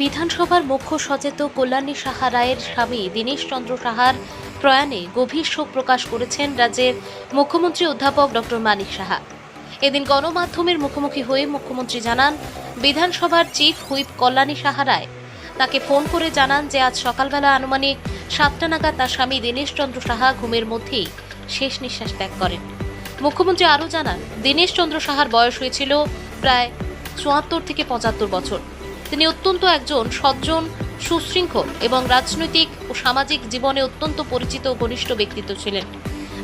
বিধানসভার মুখ্য সচেতক কল্যাণী সাহা রায়ের স্বামী দীনেশ চন্দ্র সাহার প্রয়াণে গভীর শোক প্রকাশ করেছেন রাজ্যের মুখ্যমন্ত্রী অধ্যাপক ডক্টর মানিক সাহা। এদিন গণমাধ্যমের মুখোমুখি হয়ে মুখ্যমন্ত্রী জানান, বিধানসভার চিফ হুইপ কল্যাণী সাহা রায় তাকে ফোন করে জানান যে আজ সকালবেলা আনুমানিক 7টা নাগাদ তার স্বামী দীনেশ চন্দ্র সাহা ঘুমের মধ্যেই শেষ নিঃশ্বাস ত্যাগ করেন। মুখ্যমন্ত্রী আরও জানান, দীনেশ চন্দ্র সাহার বয়স হয়েছিল প্রায় ৭৪ থেকে ৭৫ বছর। তিনি অত্যন্ত একজন সজ্জন, সুশৃঙ্খল এবং রাজনৈতিক ও সামাজিক জীবনে অত্যন্ত পরিচিত ও ঘনিষ্ঠ ব্যক্তিত্ব ছিলেন।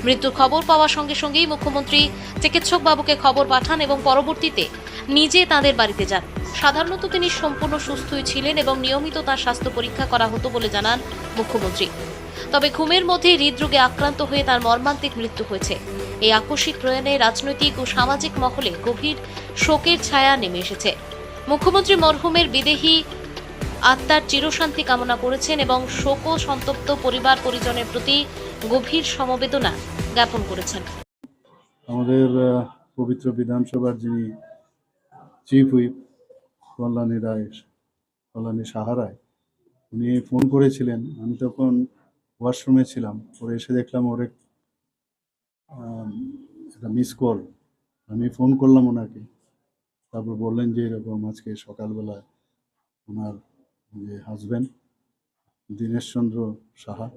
মৃত্যুর খবর পাওয়ার সঙ্গে সঙ্গেই মুখ্যমন্ত্রী চিকিৎসক বাবুকে খবর পাঠান এবং পরবর্তীতে নিজে তাঁদের বাড়িতে যান। সাধারণত তিনি সম্পূর্ণ সুস্থই ছিলেন এবং নিয়মিত তাঁর স্বাস্থ্য পরীক্ষা করা হতো বলে জানান মুখ্যমন্ত্রী। তবে ঘুমের মধ্যে হৃদরোগে আক্রান্ত হয়ে তার মর্মান্তিক মৃত্যু হয়েছে। এই আকস্মিক প্রয়াণে রাজনৈতিক ও সামাজিক মহলে গভীর শোকের ছায়া নেমে এসেছে। মুখ্যমন্ত্রী মরহুমের বিদেহী আত্মার চিরশান্তি কামনা করেছেন এবং শোক সন্তপ্ত পরিবার পরিজনের প্রতি গভীর সমবেদনা জ্ঞাপন করেছেন। আমাদের পবিত্র বিধানসভার যিনি চিফ হুইপ কল্যাণী সাহা রায়, উনি ফোন করেছিলেন। আমি তখন ওয়াশরুমে ছিলাম। পরে এসে দেখলাম ওর একটা মিস কল। আমি ফোন করলাম ওনাকে। তারপর বললেন যে এরকম আজকে সকালবেলায় ওনার যে হাজব্যান্ড দীনেশ চন্দ্র সাহা,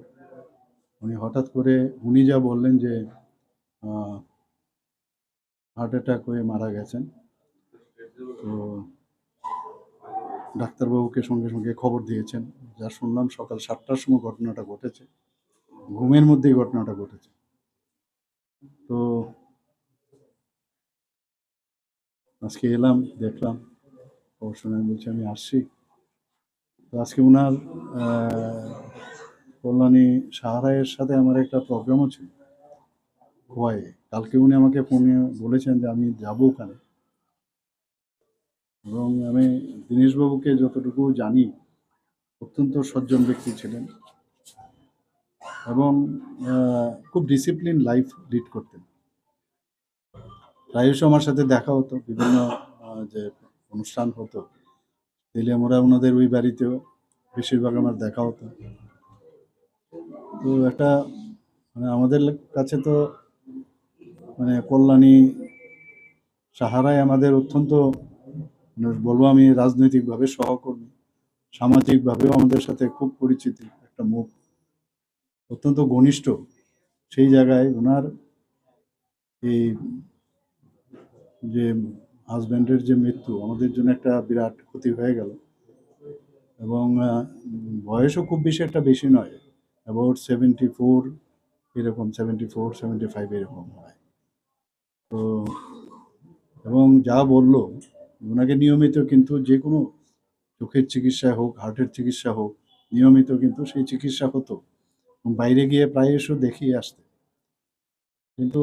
উনি হঠাৎ করে উনি যা বললেন যে হার্ট অ্যাটাক হয়ে মারা গেছেন। তো ডাক্তারবাবুকে সঙ্গে সঙ্গে খবর দিয়েছেন। যা শুনলাম সকাল 7টার সময় ঘটনাটা ঘটেছে, ঘুমের মধ্যেই ঘটনাটা ঘটেছে। তো আজকে এলাম, দেখলাম, খবর শুনে বলছি আমি আসছি। তো আজকে ওনার কল্যাণী সাহা রায়ের সাথে আমার একটা প্রোগ্রামও ছিল খোয়াইয়ে। কালকে উনি আমাকে ফোনে বলেছেন যে আমি যাবো ওখানে। এবং আমি দীনেশবাবুকে যতটুকু জানি অত্যন্ত সজ্জন ব্যক্তি ছিলেন এবং খুব ডিসিপ্লিন লাইফ লিড করতেন। প্রায়শ আমার সাথে দেখা হতো, বিভিন্ন যে অনুষ্ঠান হতো তেলিয়ামুড়া ওনাদের ওই বাড়িতেও বেশিরভাগ আমার দেখা হতো। তো একটা আমাদের কাছে তো কল্যাণী সাহা রায় আমাদের অত্যন্ত বলবো আমি রাজনৈতিকভাবে সহকর্মী, সামাজিকভাবেও আমাদের সাথে খুব পরিচিত একটা মুখ, অত্যন্ত ঘনিষ্ঠ। সেই জায়গায় ওনার এই যে হাজব্যান্ডের যে মৃত্যু আমাদের জন্য একটা বিরাট ক্ষতি হয়ে গেল। এবং বয়সও খুব বেশি একটা বেশি নয়, অ্যাবাউট 74 এরকম, 74-75 এরকম হয়। তো এবং যা বললো ওনাকে নিয়মিত কিন্তু যে কোনো চোখের চিকিৎসা হোক, হার্টের চিকিৎসা হোক, নিয়মিত কিন্তু সেই চিকিৎসা হতো। বাইরে গিয়ে প্রায়শ দেখিয়ে আসতে। কিন্তু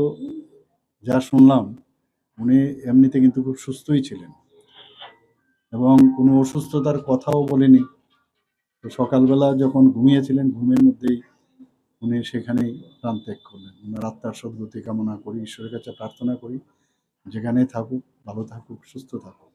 যা শুনলাম উনি এমনিতে কিন্তু খুব সুস্থই ছিলেন এবং কোনো অসুস্থতার কথাও বলেনি। তো সকালবেলা যখন ঘুমিয়েছিলেন ঘুমের মধ্যেই উনি সেখানেই প্রাণ ত্যাগ করলেন। ওনার আত্মার সদ্গতি কামনা করি, ঈশ্বরের কাছে প্রার্থনা করি যেখানেই থাকুক ভালো থাকুক, সুস্থ থাকুক।